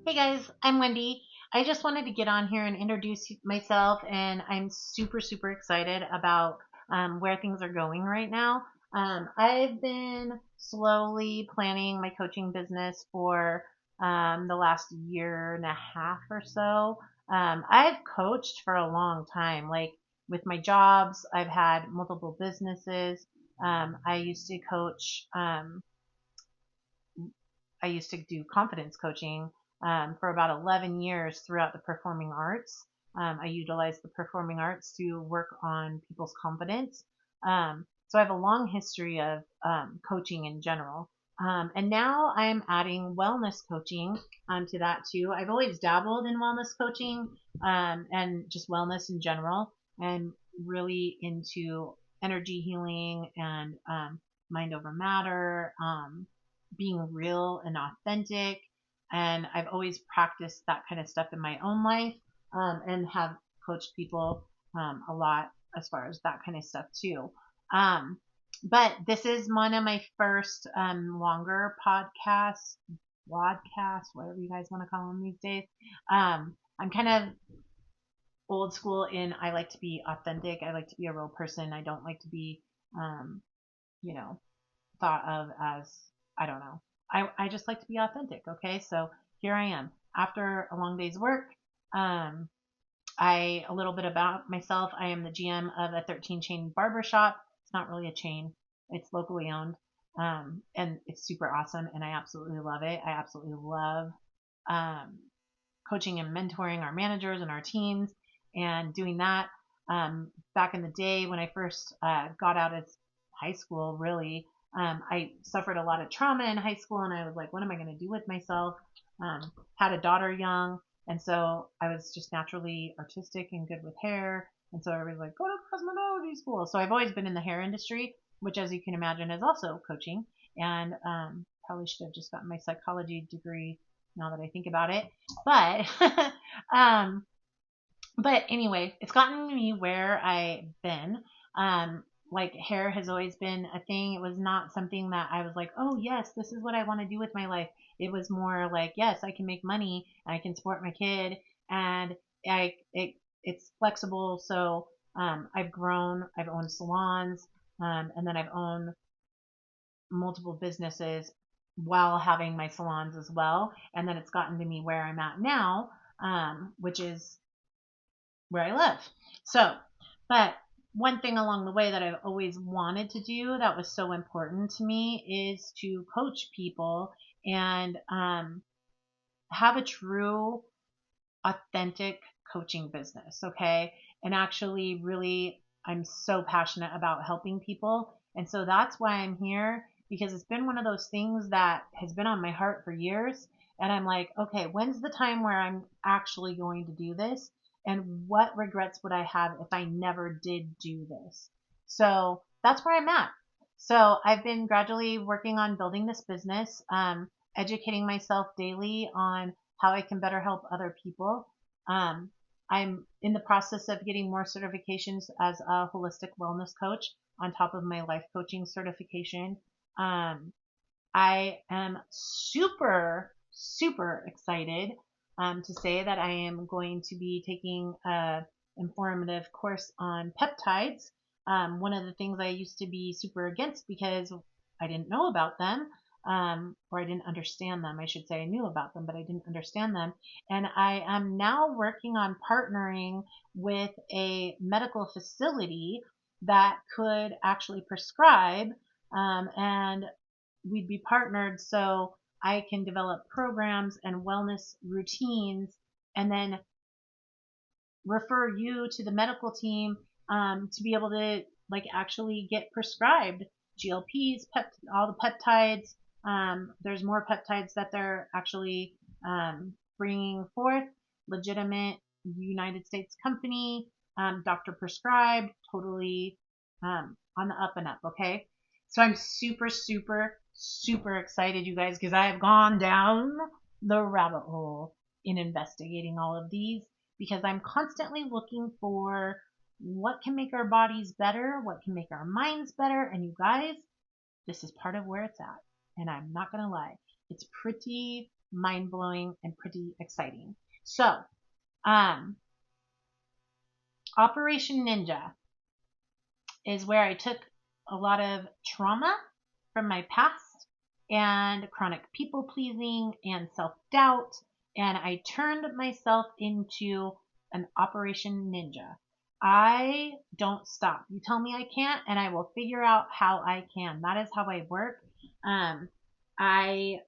Hey guys, I'm Wendy. I just wanted to get on here and introduce myself, and I'm super excited about where things are going right now. I've been slowly planning my coaching business for the last year and a half or so. I've coached for a long time, like with my jobs, I've had multiple businesses. I used to coach. I used to do confidence coaching for about 11 years throughout the performing arts. I utilized the performing arts to work on people's confidence. So I have a long history of coaching in general. And now I'm adding wellness coaching to that too. I've always dabbled in wellness coaching and just wellness in general, and really into energy healing and mind over matter, being real and authentic. And I've always practiced that kind of stuff in my own life, and have coached people a lot as far as that kind of stuff too. Um, but this is one of my first longer podcasts, broadcasts, whatever you guys want to call them these days. I'm kind of old school in I like to be authentic. I like to be a real person. I don't like to be, um, you know, thought of as, I don't know. I just like to be authentic. Okay. So here I am after a long day's work. Um, a little bit about myself. I am the GM of a 13 chain barbershop. It's not really a chain. It's locally owned. And it's super awesome. And I absolutely love it. I absolutely love, um, coaching and mentoring our managers and our teams and doing that. Back in the day when I first got out of high school, really, I suffered a lot of trauma in high school, and I was like, what am I going to do with myself? Had a daughter young, and so I was just naturally artistic and good with hair. And so I was like, go to cosmetology school. So I've always been in the hair industry, which, as you can imagine, is also coaching. And probably should have just gotten my psychology degree now that I think about it. But um, but anyway, it's gotten me where I've been. Um, like hair has always been a thing. It was not something that I was like, oh yes, this is what I want to do with my life. It was more like, yes, I can make money and I can support my kid, and it's flexible. So I've grown. I've owned salons, and then I've owned multiple businesses while having my salons as well. And then it's gotten to me where I'm at now, which is where I live. So, but one thing along the way that I've always wanted to do that was so important to me is to coach people and have a true, authentic coaching business. Okay. And actually, really, I'm so passionate about helping people. And so that's why I'm here, because it's been one of those things that has been on my heart for years. And I'm like, okay, when's the time where I'm actually going to do this? And what regrets would I have if I never did do this? So that's where I'm at. So I've been gradually working on building this business, educating myself daily on how I can better help other people. um, I'm in the process of getting more certifications as a holistic wellness coach on top of my life coaching certification. Um, I am super excited to say that I am going to be taking a informative course on peptides. One of the things I used to be super against because I didn't know about them, or I didn't understand them. I should say I knew about them, but I didn't understand them. And I am now working on partnering with a medical facility that could actually prescribe, and we'd be partnered so I can develop programs and wellness routines and then refer you to the medical team, to be able to like actually get prescribed GLPs, all the peptides. There's more peptides that they're actually bringing forth. Legitimate United States company, doctor prescribed, totally on the up and up. Okay, so I'm super excited, you guys, because I have gone down the rabbit hole in investigating all of these, because I'm constantly looking for what can make our bodies better, what can make our minds better. And you guys, this is part of where it's at. And I'm not going to lie, it's pretty mind blowing and pretty exciting. So, um, Operation Ninja is where I took a lot of trauma from my past and chronic people pleasing and self doubt, and I turned myself into an Operation Ninja. I don't stop. You tell me I can't, and I will figure out how I can. That is how I work. I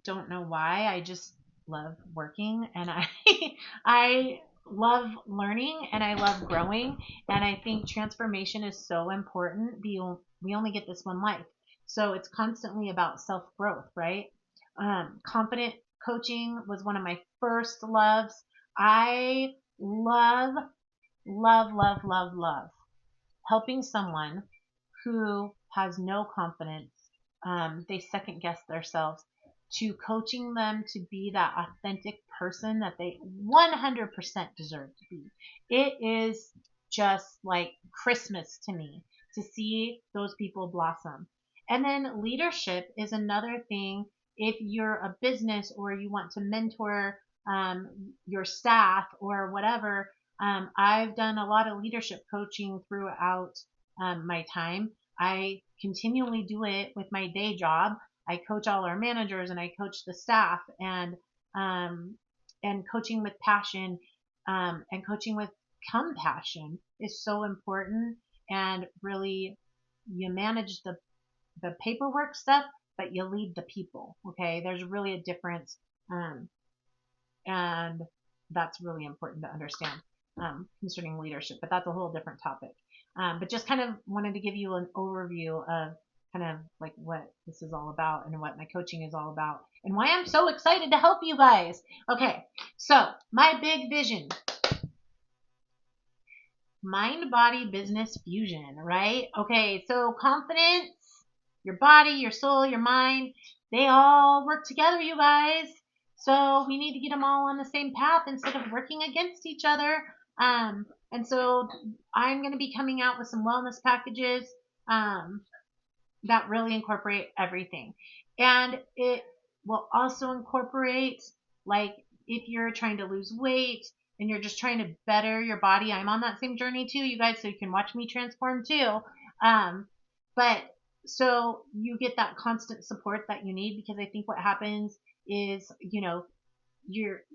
don't know why. I just love working, and I love learning, and I love growing, and I think transformation is so important. We only get this one life. So it's constantly about self-growth, right? Confident coaching was one of my first loves. I love, love helping someone who has no confidence. They second guess themselves, to coaching them to be that authentic person that they 100% deserve to be. It is just like Christmas to me to see those people blossom. And then leadership is another thing. If you're a business or you want to mentor your staff or whatever, I've done a lot of leadership coaching throughout my time. I continually do it with my day job. I coach all our managers and I coach the staff, and coaching with passion, and coaching with compassion is so important. And really, you manage the paperwork stuff, but you lead the people. Okay, there's really a difference, and that's really important to understand concerning leadership. But that's a whole different topic. But just kind of wanted to give you an overview of kind of like what this is all about and what my coaching is all about and why I'm so excited to help you guys. Okay, so my big vision: mind body business fusion, right? Okay, so confidence, your body, your soul, your mind, they all work together, you guys. So we need to get them all on the same path instead of working against each other. And so I'm going to be coming out with some wellness packages that really incorporate everything. And it will also incorporate, like, if you're trying to lose weight and you're just trying to better your body, I'm on that same journey too, you guys, so you can watch me transform too. But so you get that constant support that you need, because I think what happens is, you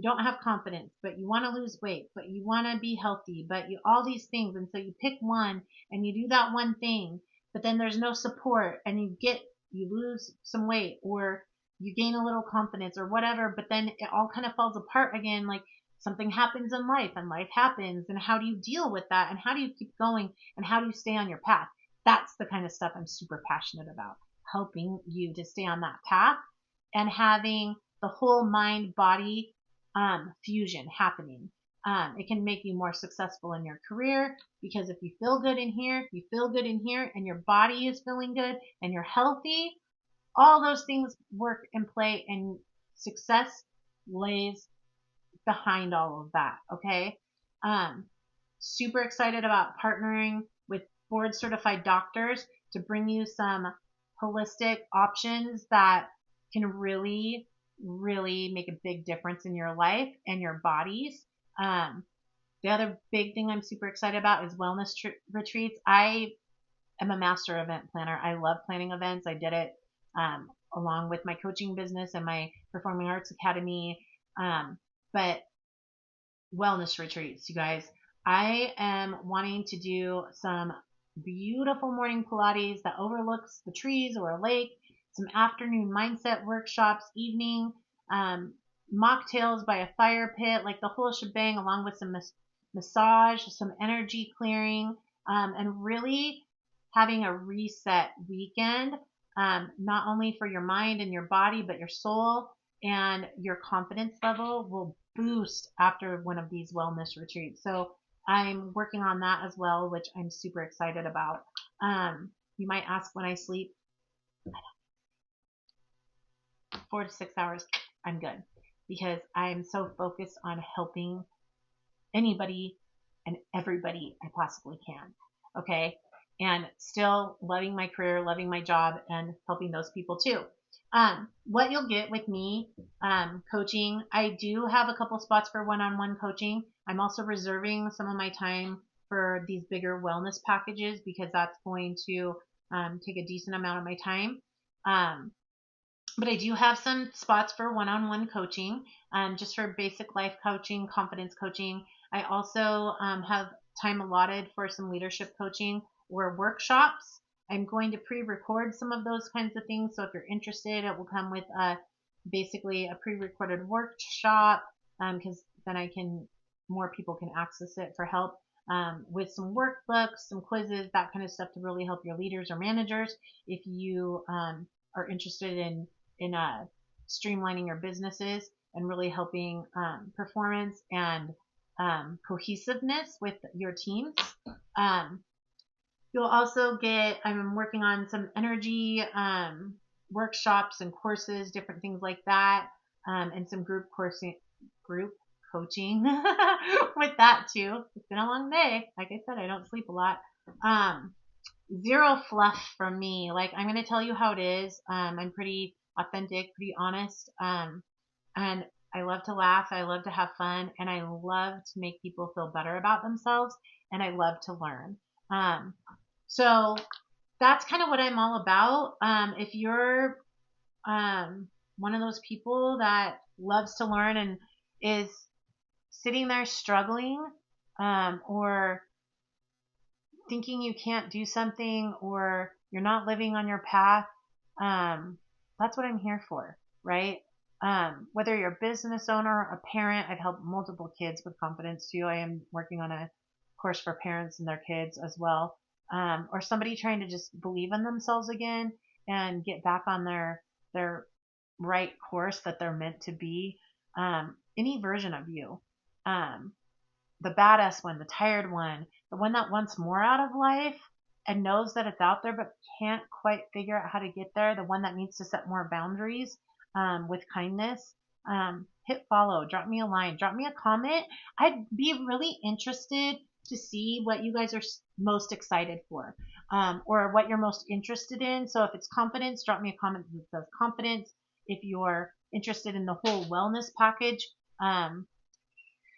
don't have confidence, but you want to lose weight, but you want to be healthy, but you all these things, and so you pick one and you do that one thing, but then there's no support, and you lose some weight, or you gain a little confidence or whatever, but then it all kind of falls apart again. Like, something happens in life, and life happens, and how do you deal with that, and how do you keep going, and how do you stay on your path? That's the kind of stuff I'm super passionate about, helping you to stay on that path and having the whole mind body fusion happening. It can make you more successful in your career, because if you feel good in here, you feel good in here, and your body is feeling good, and you're healthy, all those things work and play, and success lays behind all of that. Okay. Um, Super excited about partnering with board certified doctors to bring you some holistic options that can really, really make a big difference in your life and your bodies. The other big thing I'm super excited about is wellness retreats. I am a master event planner. I love planning events. I did it along with my coaching business and my performing arts academy. But wellness retreats, you guys, I am wanting to do some beautiful morning Pilates that overlooks the trees or a lake, some afternoon mindset workshops, evening mocktails by a fire pit, like the whole shebang, along with some massage, some energy clearing, and really having a reset weekend, not only for your mind and your body, but your soul, and your confidence level will boost after one of these wellness retreats. So I'm working on that as well, which I'm super excited about. You might ask when I sleep. 4 to 6 hours, I'm good, because I'm so focused on helping anybody and everybody I possibly can. Okay. And still loving my career, loving my job, and helping those people too. What you'll get with me, coaching, I do have a couple spots for one-on-one coaching. I'm also reserving some of my time for these bigger wellness packages because that's going to take a decent amount of my time. Um, but I do have some spots for one-on-one coaching, just for basic life coaching, confidence coaching. I also have time allotted for some leadership coaching or workshops. I'm going to pre-record some of those kinds of things. So if you're interested, it will come with basically a pre-recorded workshop, because then more people can access it for help, with some workbooks, some quizzes, that kind of stuff to really help your leaders or managers if you are interested in streamlining your businesses and really helping performance and cohesiveness with your teams. Um, you'll also get, I'm working on some energy workshops and courses, different things like that, and some group coaching with that too. It's been a long day. Like I said, I don't sleep a lot. Um, Zero fluff from me. Like, I'm going to tell you how it is. I'm pretty authentic, pretty honest. And I love to laugh. I love to have fun, and I love to make people feel better about themselves. And I love to learn. So that's kind of what I'm all about. If you're one of those people that loves to learn and is sitting there struggling, or thinking you can't do something, or you're not living on your path, that's what I'm here for, right? Whether you're a business owner, a parent, I've helped multiple kids with confidence too. I am working on a course for parents and their kids as well. Or somebody trying to just believe in themselves again and get back on their right course that they're meant to be. Any version of you. The badass one, the tired one, the one that wants more out of life and knows that it's out there but can't quite figure out how to get there, the one that needs to set more boundaries with kindness. Hit follow, drop me a line, drop me a comment. I'd be really interested to see what you guys are most excited for, or what you're most interested in. So if it's confidence, drop me a comment that says confidence. If you're interested in the whole wellness package,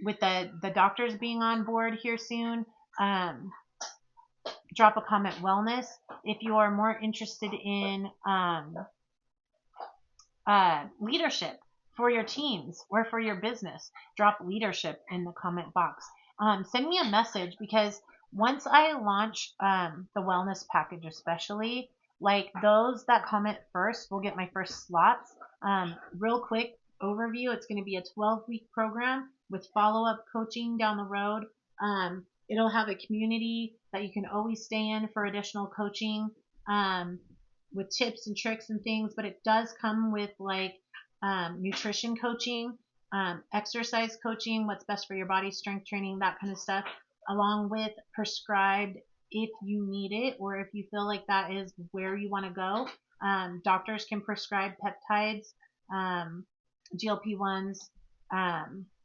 with the doctors being on board here soon, drop a comment wellness. If you are more interested in leadership for your teams or for your business, drop leadership in the comment box. Send me a message, because once I launch the wellness package, especially, like those that comment first will get my first slots. Real quick overview, it's going to be a 12-week program with follow-up coaching down the road. It'll have a community that you can always stay in for additional coaching, with tips and tricks and things, but it does come with like nutrition coaching, exercise coaching, what's best for your body, strength training, that kind of stuff, along with prescribed if you need it or if you feel like that is where you want to go. Doctors can prescribe peptides, GLP-1s,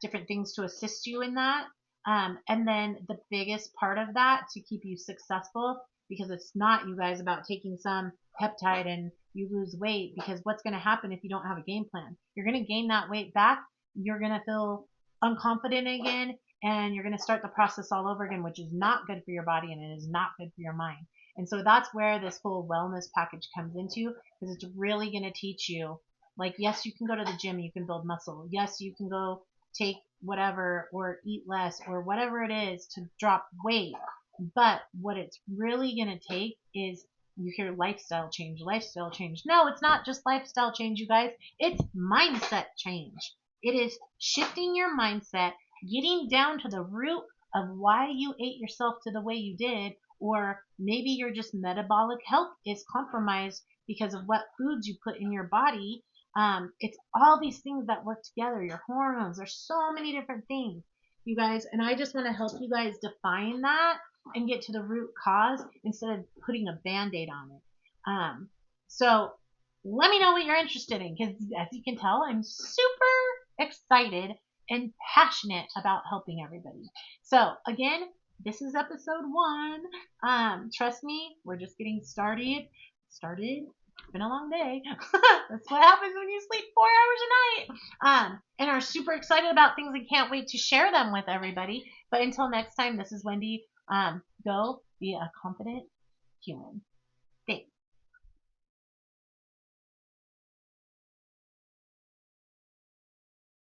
different things to assist you in that. And then the biggest part of that to keep you successful, because it's not, you guys, about taking some peptide and you lose weight, because what's going to happen if you don't have a game plan? You're going to gain that weight back. You're going to feel unconfident again, and you're going to start the process all over again, which is not good for your body and it is not good for your mind. And so that's where this whole wellness package comes into, because it's really going to teach you, like, yes, you can go to the gym, you can build muscle. Yes, you can go take whatever or eat less or whatever it is to drop weight. But what it's really going to take is, you hear lifestyle change, lifestyle change. No, it's not just lifestyle change, you guys. It's mindset change. It is shifting your mindset, getting down to the root of why you ate yourself to the way you did, or maybe your just metabolic health is compromised because of what foods you put in your body. It's all these things that work together, your hormones. There's so many different things, you guys, and I just want to help you guys define that and get to the root cause instead of putting a band-aid on it. So let me know what you're interested in, because as you can tell, I'm super excited and passionate about helping everybody. So again, this is episode 1. Trust me, we're just getting started. It's been a long day. That's what happens when you sleep 4 hours a night. And are super excited about things and can't wait to share them with everybody. But until next time, this is Wendy. Go be a confident human.